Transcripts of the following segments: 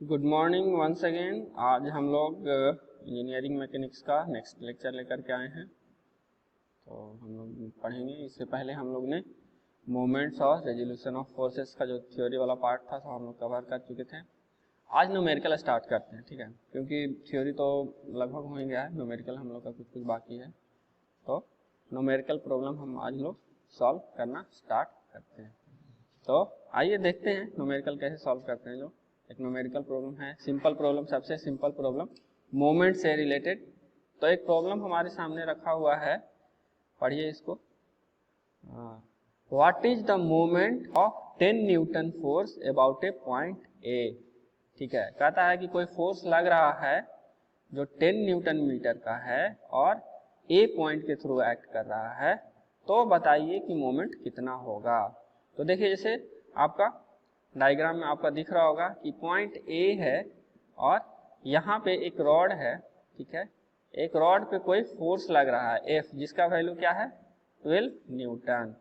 Good morning once again. आज हम लोग इंजीनियरिंग मैकेनिक्स का नेक्स्ट लेक्चर लेकर के आए हैं। तो हम लोग पढ़ेंगे। इससे पहले हम लोग ने मोमेंट्स और रेजोल्यूशन ऑफ फोर्सेस का जो थ्योरी वाला पार्ट था तो हम लोग कवर कर चुके थे। आज न्यूमेरिकल स्टार्ट करते हैं, ठीक है, क्योंकि थ्योरी तो लगभग हो ही गया है, न्यूमेरिकल हम लोग का कुछ कुछ बाकी है। तो न्यूमेरिकल प्रॉब्लम हम आज लोग सॉल्व करना स्टार्ट करते हैं। तो आइए देखते हैं न्यूमेरिकल कैसे सॉल्व करते हैं। जो एक न्यूमेरिकल प्रॉब्लम है, सिंपल प्रॉब्लम, सबसे सिंपल प्रॉब्लम मोमेंट से रिलेटेड। तो एक प्रॉब्लम हमारे सामने रखा हुआ है, पढ़िए इसको। What is the moment of 10 Newton force about A point A. ठीक है, कहता है कि कोई फोर्स लग रहा है जो 10 न्यूटन मीटर का है और ए पॉइंट के थ्रू एक्ट कर रहा है, तो बताइए कि मोमेंट कितना होगा। तो देखिए, जैसे आपका डायग्राम में आपका दिख रहा होगा कि पॉइंट ए है और यहाँ पे एक रॉड है, ठीक है, एक रॉड पे कोई फोर्स लग रहा है एफ, जिसका वैल्यू क्या है 12 न्यूटन।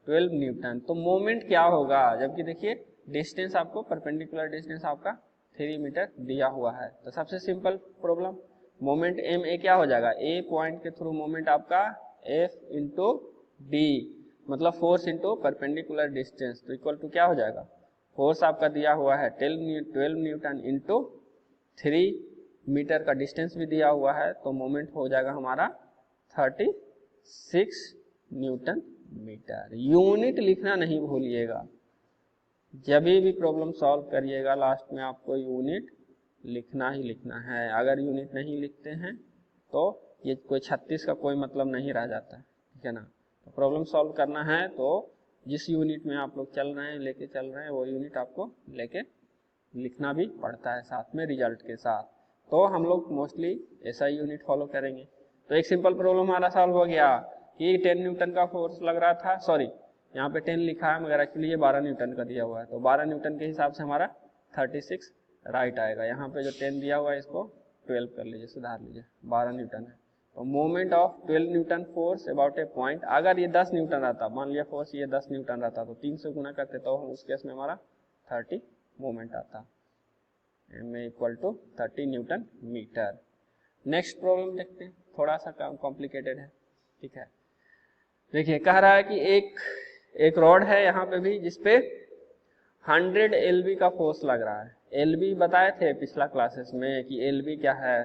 12 न्यूटन। तो मोमेंट क्या होगा, जबकि देखिए डिस्टेंस आपको परपेंडिकुलर डिस्टेंस आपका 3 मीटर दिया हुआ है। तो सबसे simple problem, moment M A क्या हो जाएगा, ए पॉइंट के थ्रू मोमेंट आपका एफ इंटू डी, मतलब फोर्स इंटू परपेंडिकुलर डिस्टेंस, तो इक्वल टू क्या हो जाएगा, फोर्स आपका दिया हुआ है 12 न्यूटन इंटू 3 मीटर का डिस्टेंस भी दिया हुआ है, तो मोमेंट हो जाएगा हमारा 36 न्यूटन मीटर। यूनिट लिखना नहीं भूलिएगा, जब भी प्रॉब्लम सॉल्व करिएगा लास्ट में आपको यूनिट लिखना ही लिखना है। अगर यूनिट नहीं लिखते हैं तो ये कोई 36 का कोई मतलब नहीं रह जाता है, ठीक है ना। तो प्रॉब्लम सॉल्व करना है तो जिस यूनिट में आप लोग चल रहे हैं, लेके चल रहे हैं, वो यूनिट आपको लेके लिखना भी पड़ता है साथ में रिजल्ट के साथ। तो हम लोग मोस्टली ऐसा यूनिट फॉलो करेंगे। तो एक सिंपल प्रॉब्लम हमारा सॉल्व हो गया कि 10 न्यूटन का फोर्स लग रहा था, सॉरी यहाँ पे 10 लिखा है मगर एक्चुअली ये 12 न्यूटन का दिया हुआ है, तो 12 न्यूटन के हिसाब से हमारा 36 राइट आएगा। यहाँ पे जो 10 दिया हुआ है इसको 12 कर लीजिए, सुधार लीजिए, 12 न्यूटन है। तो moment of 12 Newton force about A point, अगर ये 10 न्यूटन रहता, मान लिया फोर्स ये 10 न्यूटन रहता, तो 3 से गुना करते तो उस केस में हमारा 30 मोमेंट आता, M equal to 30 newton metre. Next problem देखते हैं, थोड़ा सा काम कॉम्प्लिकेटेड है, ठीक है। देखिए, कह रहा है कि एक रॉड है यहाँ पे भी, जिसपे 100 LB का फोर्स लग रहा है। LB बताए थे पिछला क्लासेस में कि LB क्या है।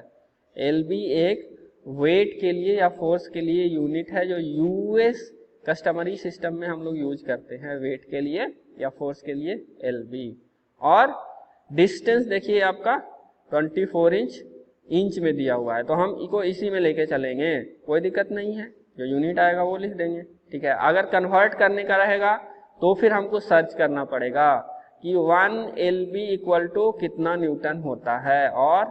LB एक वेट के लिए या फोर्स के लिए यूनिट है जो यूएस कस्टमरी सिस्टम में हम लोग यूज करते हैं, वेट के लिए या फोर्स के लिए LB। और डिस्टेंस देखिए आपका 24 इंच में दिया हुआ है, तो हम इसको इसी में लेके चलेंगे, कोई दिक्कत नहीं है, जो यूनिट आएगा वो लिख देंगे, ठीक है। अगर कन्वर्ट करने का रहेगा तो फिर हमको सर्च करना पड़ेगा कि 1 LB इक्वल टू कितना न्यूटन होता है, और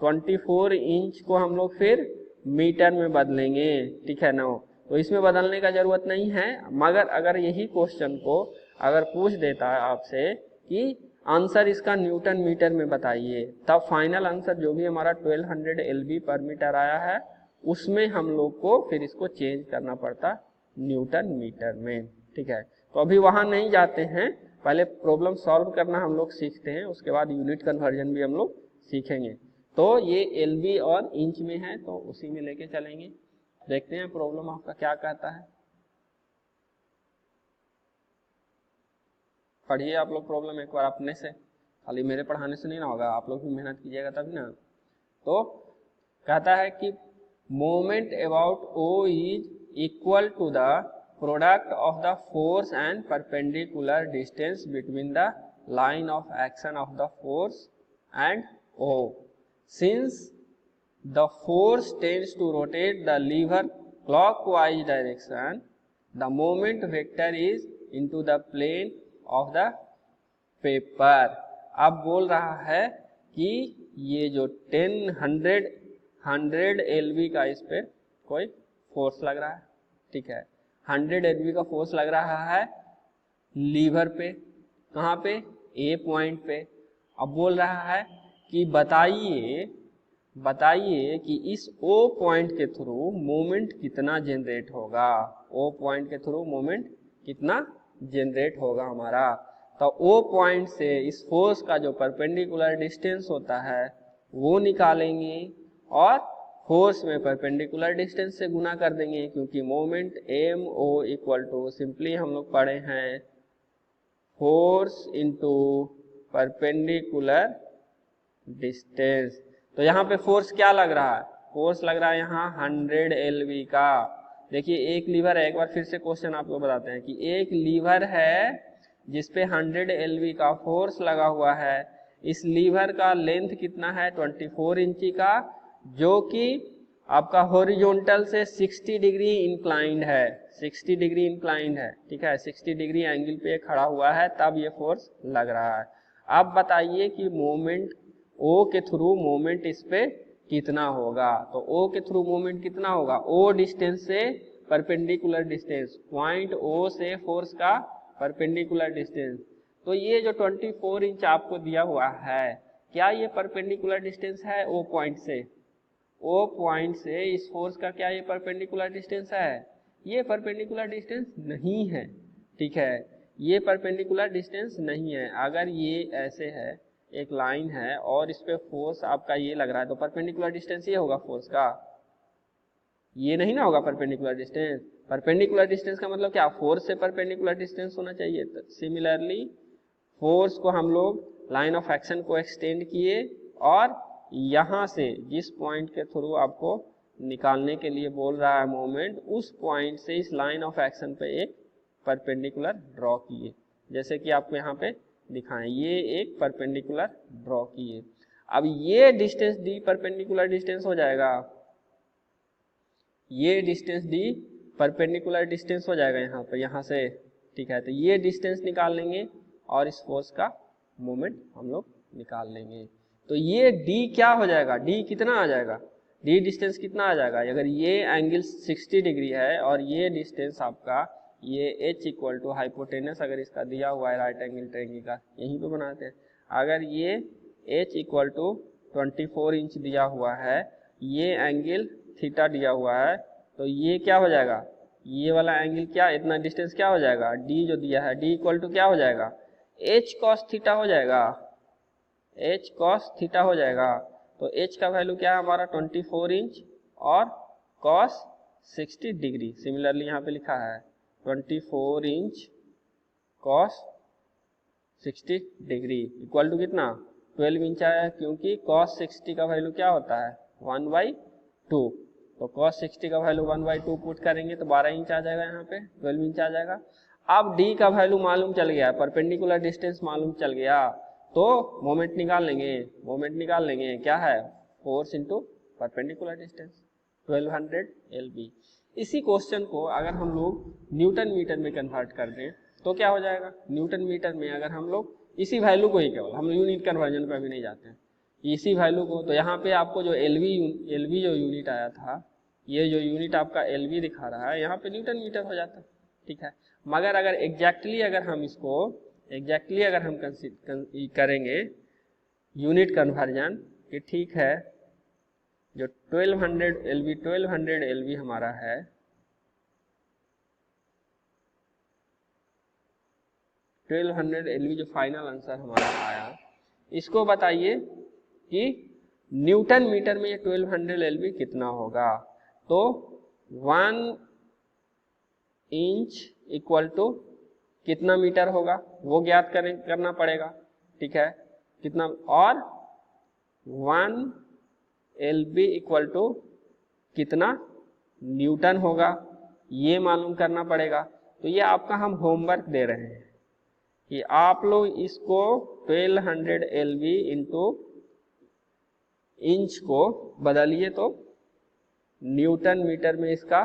24 इंच को हम लोग फिर मीटर में बदलेंगे, ठीक है ना। तो इसमें बदलने का जरूरत नहीं है, मगर अगर यही क्वेश्चन को अगर पूछ देता है आपसे कि आंसर इसका न्यूटन मीटर में बताइए, तब फाइनल आंसर जो भी हमारा 1200 LB पर मीटर आया है उसमें हम लोग को फिर इसको चेंज करना पड़ता न्यूटन मीटर में, ठीक है। तो अभी वहां नहीं जाते हैं, पहले प्रॉब्लम सॉल्व करना हम लोग सीखते हैं, उसके बाद यूनिट कन्वर्जन भी हम लोग सीखेंगे। तो ये LB और इंच में है, तो उसी में लेके चलेंगे। देखते हैं प्रॉब्लम आपका क्या कहता है। पढ़िए आप लोग प्रॉब्लम एक बार अपने से, खाली मेरे पढ़ाने से नहीं ना होगा, आप लोग भी मेहनत कीजिएगा तभी ना। तो कहता है कि moment about O is equal to the product of the force and perpendicular distance between the line of action of the force and O। Since the force tends to rotate the lever clockwise direction, the moment vector is into the plane of the paper. अब बोल रहा है कि ये जो 100 LB का इस पे कोई फोर्स लग रहा है, ठीक है, 100 LB का फोर्स लग रहा है लीवर पे, कहाँ पे, ए पॉइंट पे। अब बोल रहा है कि बताइए कि इस O पॉइंट के थ्रू मोमेंट कितना जनरेट होगा, O पॉइंट के थ्रू मोमेंट कितना जनरेट होगा हमारा। तो ओ पॉइंट से इस फोर्स का जो परपेंडिकुलर डिस्टेंस होता है वो निकालेंगे और फोर्स में परपेंडिकुलर डिस्टेंस से गुना कर देंगे, क्योंकि moment M O equal to simply हम लोग पढ़े हैं फोर्स इनटू परपेंडिकुलर डिस्टेंस। तो यहाँ पे फोर्स क्या लग रहा है, फोर्स लग रहा है यहाँ 100 LV का। देखिए एक लीवर है, एक बार फिर से क्वेश्चन आपको बताते हैं कि एक लीवर है जिसपे 100 LV का फोर्स लगा हुआ है। इस लीवर का लेंथ कितना है 24 इंची का, जो कि आपका हॉरिजॉन्टल से 60 डिग्री इंक्लाइंड है, 60 डिग्री इंक्लाइंड है, ठीक है, 60 डिग्री एंगल पे खड़ा हुआ है, तब ये फोर्स लग रहा है। अब बताइए कि मोमेंट ओ के थ्रू मोमेंट इस पे कितना होगा। तो ओ के थ्रू मोमेंट कितना होगा, ओ डिस्टेंस से परपेंडिकुलर डिस्टेंस, पॉइंट ओ से फोर्स का परपेंडिकुलर डिस्टेंस। तो ये जो 24 इंच आपको दिया हुआ है, क्या ये परपेंडिकुलर डिस्टेंस है ओ पॉइंट से? ओ पॉइंट से इस फोर्स का क्या ये परपेंडिकुलर डिस्टेंस है? ये परपेंडिकुलर डिस्टेंस नहीं है, ठीक है, ये परपेंडिकुलर डिस्टेंस नहीं है। अगर ये ऐसे है, एक लाइन है और इस पे फोर्स आपका ये लग रहा है, तो परपेंडिकुलर डिस्टेंस ये होगा फोर्स का, ये नहीं ना होगा परपेंडिकुलर डिस्टेंस। परपेंडिकुलर डिस्टेंस का मतलब क्या, फोर्स से परपेंडिकुलर डिस्टेंस होना चाहिए। तो सिमिलरली फोर्स को हम लोग लाइन ऑफ एक्शन को एक्सटेंड किए और यहाँ से जिस पॉइंट के थ्रू आपको निकालने के लिए बोल रहा है मोमेंट, उस पॉइंट से इस लाइन ऑफ एक्शन पे एक परपेंडिकुलर ड्रॉ किए, जैसे कि आपको यहाँ पे दिखाएं, ये एक परपेंडिकुलर ड्रॉ किए। अब ये डिस्टेंस डी परपेंडिकुलर डिस्टेंस हो जाएगा, ये डिस्टेंस डी परपेंडिकुलर डिस्टेंस हो जाएगा यहाँ पे, यहाँ से, ठीक है। तो ये डिस्टेंस निकाल लेंगे और इस फोर्स का मोमेंट हम लोग निकाल लेंगे। तो ये d क्या हो जाएगा, d कितना आ जाएगा, d डिस्टेंस कितना आ जाएगा। अगर ये एंगल 60 डिग्री है और ये डिस्टेंस आपका ये h इक्वल टू हाइपोटेनस, अगर इसका दिया हुआ है राइट एंगल ट्रायंगल का, यहीं पे बनाते हैं, अगर ये h इक्वल टू 24 इंच दिया हुआ है, ये एंगल थीटा दिया हुआ है, तो ये क्या हो जाएगा, ये वाला एंगल क्या, इतना डिस्टेंस क्या हो जाएगा, d जो दिया है, d इक्वल टू क्या हो जाएगा, h cos थीटा हो जाएगा, h cos थीटा हो जाएगा। तो h का वैल्यू क्या है हमारा 24 इंच और cos 60 डिग्री, सिमिलरली यहाँ पे लिखा है 24 inch cos 60 degree equal to कितना 12 इंच आया, क्योंकि cos 60 का वैल्यू क्या होता है 1/2, तो cos 60 का वैल्यू 1/2 पुट करेंगे तो 12 इंच आ जाएगा, यहाँ पे 12 इंच आ जाएगा। अब d का वैल्यू मालूम चल गया, परपेंडिकुलर डिस्टेंस मालूम चल गया, तो मोमेंट निकाल लेंगे, मोमेंट निकाल लेंगे, क्या है force into perpendicular distance 1200 LB। इसी क्वेश्चन को अगर हम लोग न्यूटन मीटर में कन्वर्ट कर दें तो क्या हो जाएगा, न्यूटन मीटर में अगर हम लोग इसी वैल्यू को ही, केवल हम यूनिट कन्वर्जन पे भी नहीं जाते हैं, इसी वैल्यू को, तो यहाँ पे आपको जो LV जो यूनिट आया था, ये जो यूनिट आपका LV दिखा रहा है, यहाँ पे न्यूटन मीटर हो जाता है, ठीक है। मगर अगर एग्जैक्टली अगर हम इसको अगर हम करेंगे यूनिट कन्वर्जन कि ठीक है, जो 1200 LV हमारा है, 1200 LV जो फाइनल आंसर हमारा आया, इसको बताइए कि न्यूटन मीटर में ये 1200 LV कितना होगा। तो 1 इंच इक्वल टू कितना मीटर होगा वो ज्ञात करना पड़ेगा, ठीक है, कितना, और 1 LB इक्वल टू कितना न्यूटन होगा ये मालूम करना पड़ेगा। तो ये आपका हम होमवर्क दे रहे हैं कि आप लोग इसको 1200 LV इंटू इंच को बदलिए तो न्यूटन मीटर में इसका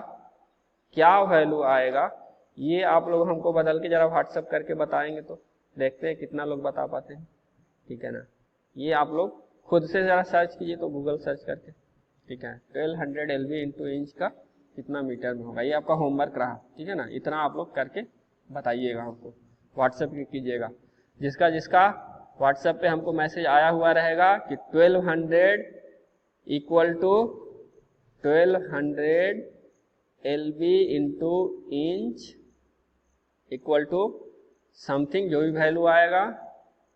क्या वैल्यू आएगा, ये आप लोग हमको बदल के जरा व्हाट्सएप करके बताएंगे तो देखते हैं कितना लोग बता पाते हैं, ठीक है ना। ये आप लोग खुद से जरा सर्च कीजिए, तो गूगल सर्च करके, ठीक है, 1200 LV इंटू इंच का कितना मीटर में होगा, ये आपका होमवर्क रहा, ठीक है ना। इतना आप लोग करके बताइएगा, हमको व्हाट्सएप कीजिएगा, जिसका जिसका व्हाट्सएप पे हमको मैसेज आया हुआ रहेगा कि 1200 इक्वल टू 1200 LV into inch equal to something जो भी वैल्यू आएगा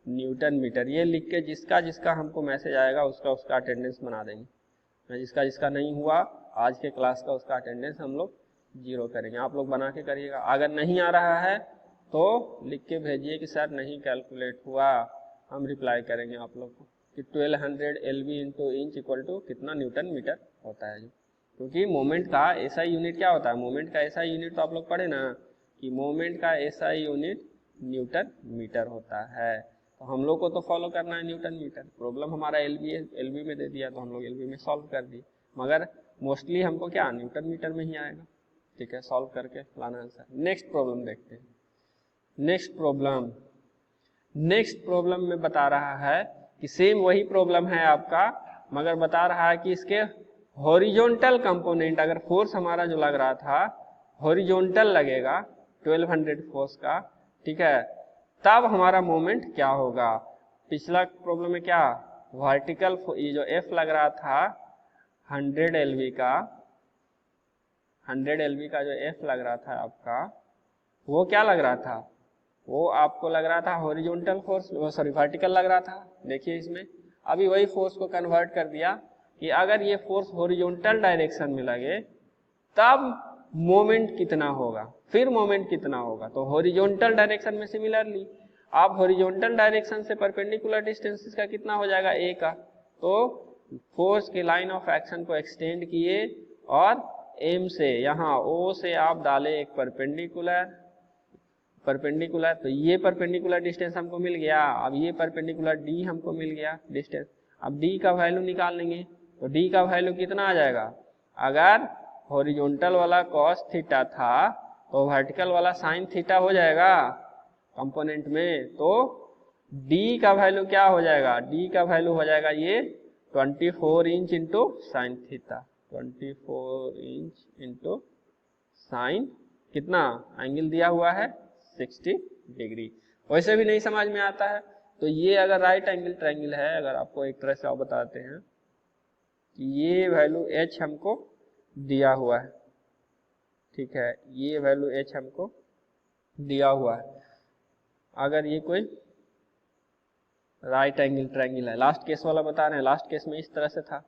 न्यूटन मीटर, ये लिख के जिसका जिसका हमको मैसेज आएगा उसका उसका अटेंडेंस बना देंगे। मैं जिसका जिसका नहीं हुआ आज के क्लास का उसका अटेंडेंस हम लोग 0 करेंगे। आप लोग बना के करिएगा। अगर नहीं आ रहा है तो लिख के भेजिए कि सर नहीं कैलकुलेट हुआ, हम रिप्लाई करेंगे आप लोग को कि 1200 LV into inch equal to कितना न्यूटन मीटर होता है। क्योंकि मोमेंट का एसआई यूनिट क्या होता है, मोमेंट का एसआई यूनिट तो आप लोग पढ़े ना कि मोमेंट का एसआई यूनिट न्यूटन मीटर होता है। तो हम लोग को तो फॉलो करना है न्यूटन मीटर। प्रॉब्लम हमारा एलवी में दे दिया तो हम लोग एलवी में सॉल्व कर दिए, मगर मोस्टली हमको क्या न्यूटन मीटर में ही आएगा। ठीक है, सॉल्व करके लाना आंसर। नेक्स्ट प्रॉब्लम देखते हैं। नेक्स्ट प्रॉब्लम में बता रहा है कि सेम वही प्रॉब्लम है आपका, मगर बता रहा है कि इसके हॉरिजॉन्टल कंपोनेंट, अगर फोर्स हमारा जो लग रहा था हॉरिजॉन्टल लगेगा 1200 फोर्स का, ठीक है, तब हमारा मोमेंट क्या होगा। पिछला प्रॉब्लम में क्या वर्टिकल, ये जो एफ लग रहा था 100 LV का, 100 LV का जो एफ लग रहा था आपका, वो क्या लग रहा था, वो आपको लग रहा था हॉरिजॉन्टल फोर्स, सॉरी वर्टिकल लग रहा था। देखिए इसमें अभी वही फोर्स को कन्वर्ट कर दिया कि अगर ये फोर्स हॉरिजॉन्टल डायरेक्शन में लगे तब मोमेंट कितना होगा, फिर मोमेंट कितना होगा। तो हॉरिजॉन्टल डायरेक्शन में सिमिलरली आप हॉरिजॉन्टल डायरेक्शन से परपेंडिकुलर डिस्टेंसेस का कितना हो जाएगा ए का, तो फोर्स के लाइन ऑफ एक्शन को एक्सटेंड किए और एम से यहाँ ओ से आप डाले एक परपेंडिकुलर, तो ये परपेंडिकुलर डिस्टेंस हमको मिल गया। अब ये परपेंडिकुलर डी हमको मिल गया डिस्टेंस। अब डी का वैल्यू निकाल लेंगे तो डी का वैल्यू कितना आ जाएगा, अगर हॉरिजॉन्टल वाला cos थीटा था तो वर्टिकल वाला sin थीटा हो जाएगा कंपोनेंट में। तो d का वैल्यू क्या हो जाएगा, d का वैल्यू हो जाएगा ये 24 inch into sine theta, 24 inch into sign कितना एंगल दिया हुआ है 60 डिग्री। वैसे भी नहीं समझ में आता है तो ये अगर राइट एंगल ट्रायंगल है, अगर आपको एक तरह से आप बताते हैं कि ये वैल्यू h हमको दिया हुआ है, ठीक है, ये वैल्यू h हमको दिया हुआ है। अगर ये कोई राइट एंगल ट्रायंगल है, लास्ट केस वाला बता रहे हैं, लास्ट केस में इस तरह से था,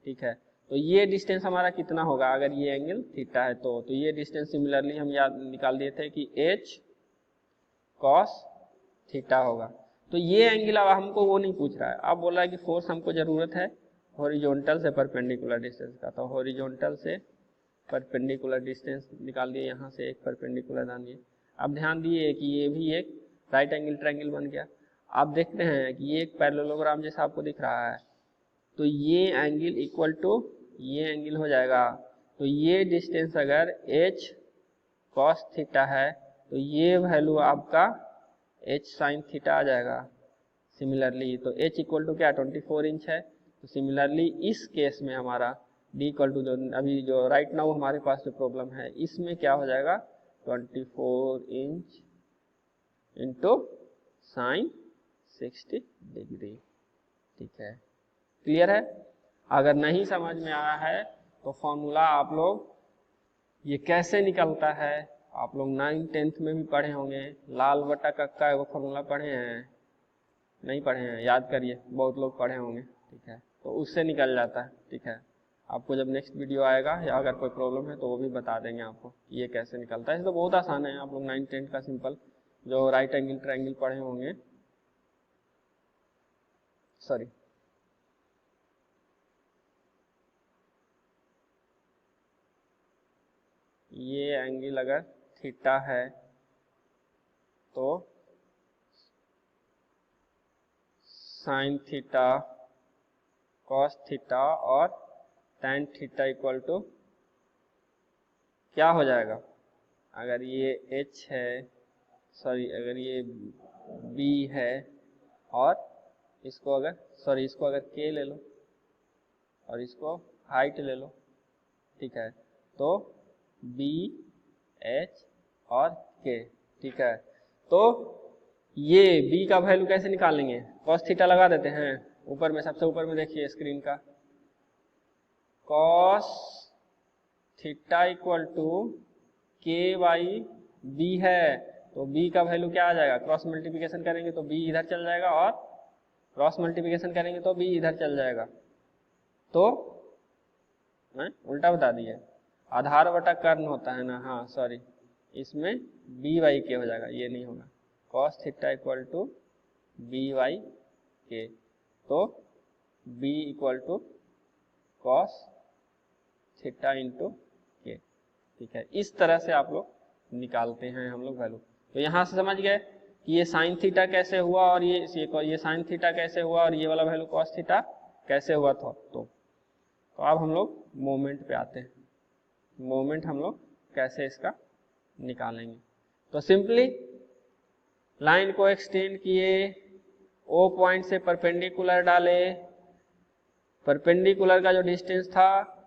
ठीक है, तो ये डिस्टेंस हमारा कितना होगा अगर ये एंगल थीटा है तो ये डिस्टेंस सिमिलरली हम याद निकाल दिए थे कि h cos थीटा होगा। तो ये एंगल अब हमको वो नहीं पूछ रहा है, अब बोल रहा है कि फोर्स हमको जरूरत है हॉरिजॉन्टल से परपेंडिकुलर डिस्टेंस का, तो हॉरिजॉन्टल से परपेंडिकुलर डिस्टेंस निकाल दिए, यहाँ से एक परपेंडिकुलर डाल दिए। अब ध्यान दिए कि ये भी एक राइट एंगल ट्रायंगल बन गया। आप देखते हैं कि ये एक पैरेललोग्राम जैसा आपको दिख रहा है, तो ये एंगल इक्वल टू ये एंगल हो जाएगा। तो ये डिस्टेंस अगर h cos थीटा है तो ये वैल्यू आपका h sin थीटा आ जाएगा। सिमिलरली तो h इक्वल टू क्या 24 इंच है, तो सिमिलरली इस केस में हमारा d इक्वल टू जो अभी जो राइट नाउ हमारे पास जो प्रॉब्लम है इसमें क्या हो जाएगा 24 इंच इंटू साइन 60 डिग्री। ठीक है, क्लियर है। अगर नहीं समझ में आया है तो फॉर्मूला आप लोग ये कैसे निकलता है आप लोग 9th 10th में भी पढ़े होंगे, लाल बटा कक्का एगो फॉर्मूला पढ़े हैं, नहीं पढ़े हैं, याद करिए, बहुत लोग पढ़े होंगे, ठीक है, तो उससे निकल जाता है। ठीक है, आपको जब नेक्स्ट वीडियो आएगा या अगर कोई प्रॉब्लम है तो वो भी बता देंगे आपको कि ये कैसे निकलता है। इसे तो बहुत आसान है, आप लोग 9th 10th का सिंपल जो राइट एंगल ट्रायंगल पढ़े होंगे, सॉरी ये एंगल अगर थीटा है तो साइन थीटा कॉस थीटा और टैन थीटा इक्वल टू क्या हो जाएगा, अगर ये h है, सॉरी अगर ये b है और इसको अगर सॉरी इसको अगर k ले लो और इसको हाइट ले लो, ठीक है, तो b h और k, ठीक है, तो ये b का वैल्यू कैसे निकालेंगे, cos थीटा लगा देते हैं ऊपर में, सबसे ऊपर में देखिए स्क्रीन का, cos theta equal to k by b है, तो b का वैल्यू क्या आ जाएगा, क्रॉस मल्टीप्लिकेशन करेंगे तो b इधर चल जाएगा और क्रॉस मल्टीप्लिकेशन करेंगे तो b इधर चल जाएगा। तो मैं उल्टा बता दिया, आधार बटा कर्ण होता है ना, हाँ सॉरी, इसमें बी वाई के हो जाएगा, ये नहीं होगा। Cos theta equal to B by K, तो B equal to cos theta into K, ठीक है। इस तरह से आप लोग निकालते हैं हम लोग वैल्यू। तो यहाँ से समझ गए कि ये साइन थीटा कैसे हुआ और ये साइन थीटा कैसे हुआ और ये वाला वैल्यू कॉस थीटा कैसे हुआ था। तो अब हम लोग मोमेंट पे आते हैं। मोमेंट हम लोग कैसे इसका निकालेंगे। तो सिंपली लाइन को एक्सटेंड किए, ओ पॉइंट से परपेंडिकुलर डाले, परपेंडिकुलर का जो डिस्टेंस था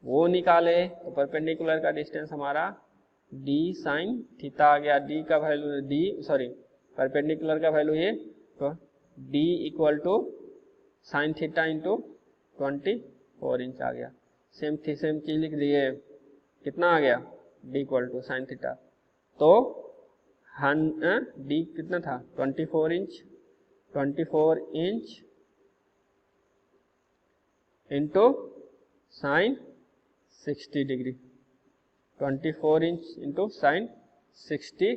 वो निकाले, तो परपेंडिकुलर का डिस्टेंस हमारा d साइन थीटा आ गया। d का वैल्यू परपेंडिकुलर का वैल्यू ये, तो d equal to sine theta into 24 inch आ गया। सेम चीज लिख दिए, कितना आ गया, d equal to sine theta, तो d कितना था 24 inch into sine 60 degree, 24 inch into sine 60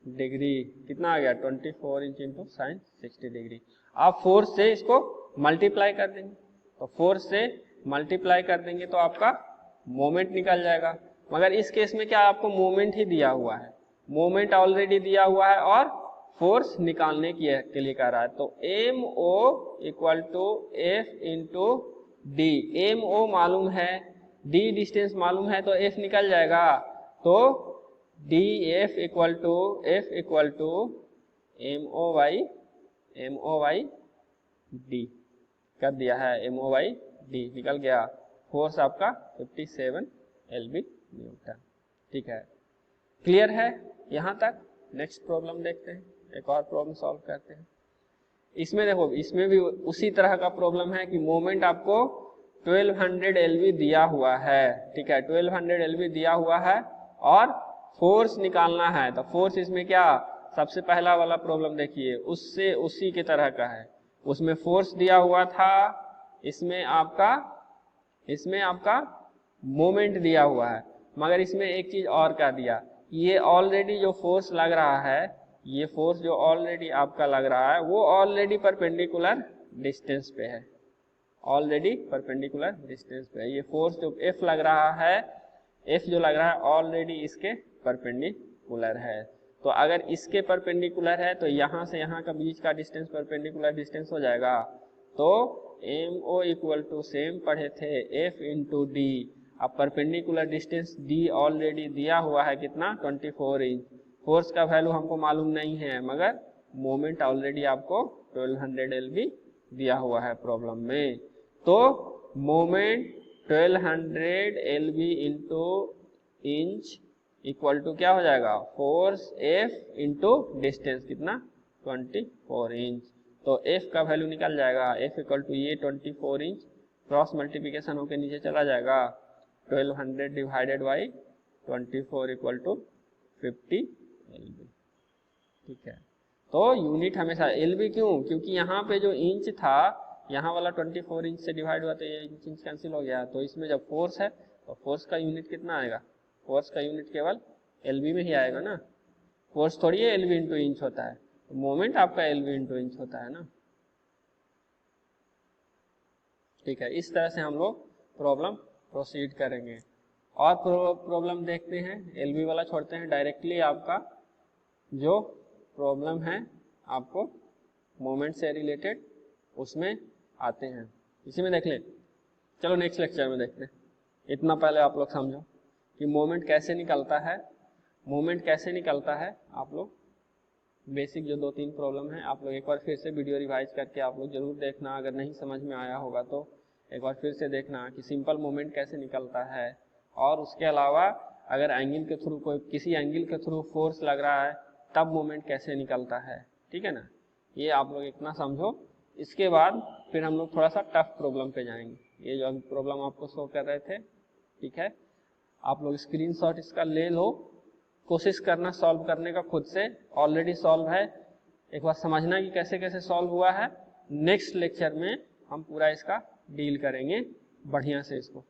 degree कितना आ गया, 24 इंच इंटू साइन 60 डिग्री। आप फोर्स से इसको मल्टीप्लाई कर देंगे, तो फोर्स से मल्टीप्लाई कर देंगे तो आपका मोमेंट निकल जाएगा। मगर इस केस में क्या आपको मोमेंट ही दिया हुआ है, मोमेंट ऑलरेडी दिया हुआ है और फोर्स निकालने के लिए कह रहा है। तो M O equal to F into D, M O मालूम है, डी डिस्टेंस मालूम है, तो एफ निकल जाएगा। तो D F equal to M O by D कर दिया है, एम ओ वाई डी निकल गया। फोर्स आपका 57 LB न्यूटन, ठीक है। क्लियर है यहाँ तक। नेक्स्ट प्रॉब्लम देखते हैं, एक और प्रॉब्लम सॉल्व करते हैं। इसमें देखो, इसमें भी उसी तरह का प्रॉब्लम है कि मोमेंट आपको 1200 LB दिया हुआ है, ठीक है, 1200 LB दिया हुआ है और फोर्स निकालना है। तो फोर्स इसमें क्या, सबसे पहला वाला प्रॉब्लम देखिए, उससे उसी के तरह का है। उसमें फोर्स दिया हुआ था, इसमें आपका मोमेंट दिया हुआ है। मगर इसमें एक चीज और क्या दिया, ये ऑलरेडी जो फोर्स लग रहा है, ये फोर्स जो ऑलरेडी आपका लग रहा है वो ऑलरेडी परपेंडिकुलर डिस्टेंस पे है, ऑलरेडी परपेंडिकुलर डिस्टेंस पे है। ये फोर्स जो F लग रहा है, F जो लग रहा है ऑलरेडी इसके परपेंडिकुलर है। तो अगर इसके परपेंडिकुलर है तो यहाँ से यहाँ का बीच का डिस्टेंस परपेंडिकुलर डिस्टेंस हो जाएगा। तो M O equal to same पढ़े थे F इंटू डी। अब परपेंडिकुलर डिस्टेंस D ऑलरेडी दिया हुआ है कितना, 24 इंच। फोर्स का वैल्यू हमको मालूम नहीं है, मगर मोमेंट ऑलरेडी आपको 1200 LB दिया हुआ है प्रॉब्लम में। तो moment 1200 LB into inch equal to क्या हो जाएगा, फोर्स F इंटू डिस्टेंस कितना, 24 इंच। तो F का वैल्यू निकल जाएगा, F इक्वल टू ये 24 इंच, क्रॉस मल्टीप्लिकेशन होकर नीचे चला जाएगा, 1200 divided by 24 equal to 50 LB, ठीक है। तो यूनिट हमेशा LB क्यों, क्योंकि यहाँ पे जो इंच था, यहाँ वाला 24 इंच से डिवाइड हुआ तो ये इंच कैंसिल हो गया। तो इसमें जब फोर्स है तो फोर्स का यूनिट कितना आएगा, फोर्स का यूनिट केवल LB में ही आएगा ना, फोर्स थोड़ी है LB इंटू इंच होता है, तो मोमेंट आपका LB इंटू इंच होता है ना, ठीक है। इस तरह से हम लोग प्रॉब्लम प्रोसीड करेंगे। और प्रॉब्लम देखते हैं, LB वाला छोड़ते हैं, डायरेक्टली आपका जो प्रॉब्लम है आपको मोमेंट से रिलेटेड उसमें आते हैं, इसी में देख लें। चलो नेक्स्ट लेक्चर में देखते हैं। इतना पहले आप लोग समझो कि मोमेंट कैसे निकलता है। मोमेंट कैसे निकलता है आप लोग बेसिक जो 2-3 प्रॉब्लम है आप लोग एक बार फिर से वीडियो रिवाइज करके आप लोग जरूर देखना। अगर नहीं समझ में आया होगा तो एक बार फिर से देखना कि सिंपल मोमेंट कैसे निकलता है। और उसके अलावा अगर एंगल के थ्रू कोई किसी एंगल के थ्रू फोर्स लग रहा है तब मोमेंट कैसे निकलता है, ठीक है ना। ये आप लोग इतना समझो। इसके बाद फिर हम लोग थोड़ा सा टफ प्रॉब्लम पे जाएंगे। ये जो प्रॉब्लम आपको शो कर रहे थे, ठीक है, आप लोग स्क्रीनशॉट इसका ले लो, कोशिश करना सॉल्व करने का खुद से, ऑलरेडी सॉल्व है, एक बार समझना कि कैसे कैसे सॉल्व हुआ है। नेक्स्ट लेक्चर में हम पूरा इसका डील करेंगे बढ़िया से इसको,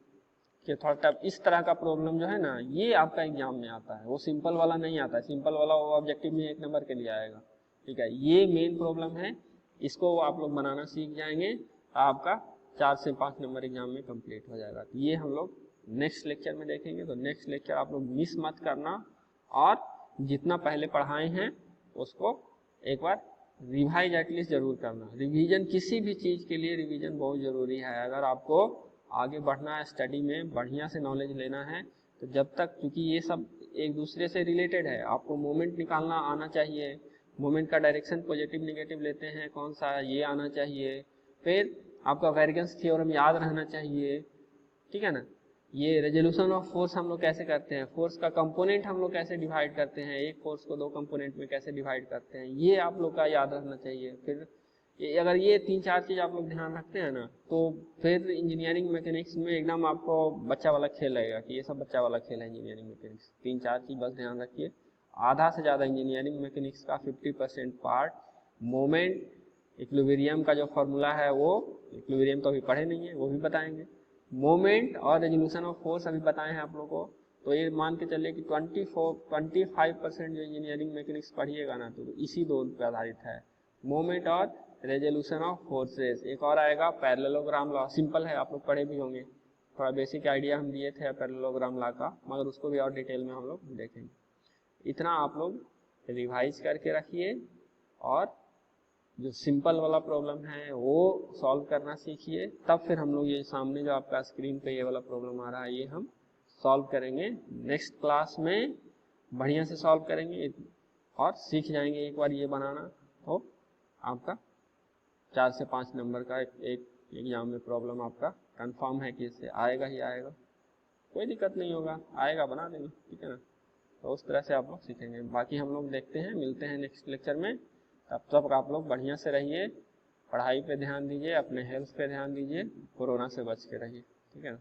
कि थोड़ा टफ इस तरह का प्रॉब्लम जो है ना ये आपका एग्जाम में आता है, वो सिंपल वाला नहीं आता है। सिंपल वाला वो ऑब्जेक्टिव में 1 नंबर के लिए आएगा, ठीक है। ये मेन प्रॉब्लम है, इसको आप लोग बनाना सीख जाएंगे, आपका 4 से 5 नंबर एग्जाम में कंप्लीट हो जाएगा। तो ये हम लोग नेक्स्ट लेक्चर में देखेंगे। तो नेक्स्ट लेक्चर आप लोग मिस मत करना, और जितना पहले पढ़ाए हैं उसको एक बार रिवाइज एटलीस्ट जरूर करना। रिवीजन किसी भी चीज़ के लिए रिवीजन बहुत ज़रूरी है। अगर आपको आगे बढ़ना है स्टडी में, बढ़िया से नॉलेज लेना है, तो जब तक, क्योंकि ये सब एक दूसरे से रिलेटेड है, आपको मोमेंट निकालना आना चाहिए, मोमेंट का डायरेक्शन पॉजिटिव नेगेटिव लेते हैं कौन सा ये आना चाहिए, फिर आपका वेरिएंस थ्योरम याद रहना चाहिए, ठीक है ना। ये रेजोल्यूशन ऑफ फोर्स हम लोग कैसे करते हैं, फोर्स का कंपोनेंट हम लोग कैसे डिवाइड करते हैं, एक फोर्स को 2 कंपोनेंट में कैसे डिवाइड करते हैं, ये आप लोग का याद रखना चाहिए। फिर अगर ये 3-4 चीज़ आप लोग ध्यान रखते हैं ना, तो फिर इंजीनियरिंग मैकेनिक्स में एकदम आपको बच्चा वाला खेल लगेगा कि ये सब बच्चा वाला खेल है इंजीनियरिंग मैकेनिक्स। 3-4 चीज़ बस ध्यान रखिए। आधा से ज़्यादा इंजीनियरिंग मैकेनिक्स का 50% पार्ट मोमेंट, इक्विलिब्रियम का जो फॉर्मूला है वो, इक्विलिब्रियम तो अभी पढ़े नहीं है, वो भी बताएंगे। मोमेंट और रेजोल्यूशन ऑफ फोर्स अभी बताए हैं आप लोगों को। तो ये मान के चलिए कि 25% जो इंजीनियरिंग मैकेनिक्स पढ़िएगा ना, तो इसी 2 पे आधारित है, मोमेंट और रेजोल्यूशन ऑफ फोर्सेस। एक और आएगा पैरेललोग्राम लॉ, सिंपल है, आप लोग पढ़े भी होंगे, थोड़ा बेसिक आइडिया हम दिए थे पैरेललोग्राम लॉ का, मगर उसको भी और डिटेल में हम लोग देखेंगे। इतना आप लोग रिवाइज करके रखिए, और जो सिंपल वाला प्रॉब्लम है वो सॉल्व करना सीखिए। तब फिर हम लोग ये सामने जो आपका स्क्रीन पे ये वाला प्रॉब्लम आ रहा है ये हम सॉल्व करेंगे नेक्स्ट क्लास में, बढ़िया से सॉल्व करेंगे और सीख जाएंगे एक बार ये बनाना। तो आपका 4 से 5 नंबर का एक एग्जाम में प्रॉब्लम आपका कंफर्म है कि इससे आएगा ही आएगा, कोई दिक्कत नहीं होगा, आएगा, बना देना, ठीक है ना। तो उस तरह से आप लोग सीखेंगे। बाकी हम लोग देखते हैं, मिलते हैं नेक्स्ट लेक्चर में। तब तक आप लोग बढ़िया से रहिए, पढ़ाई पे ध्यान दीजिए, अपने हेल्थ पे ध्यान दीजिए, कोरोना से बच के रहिए, ठीक है ना।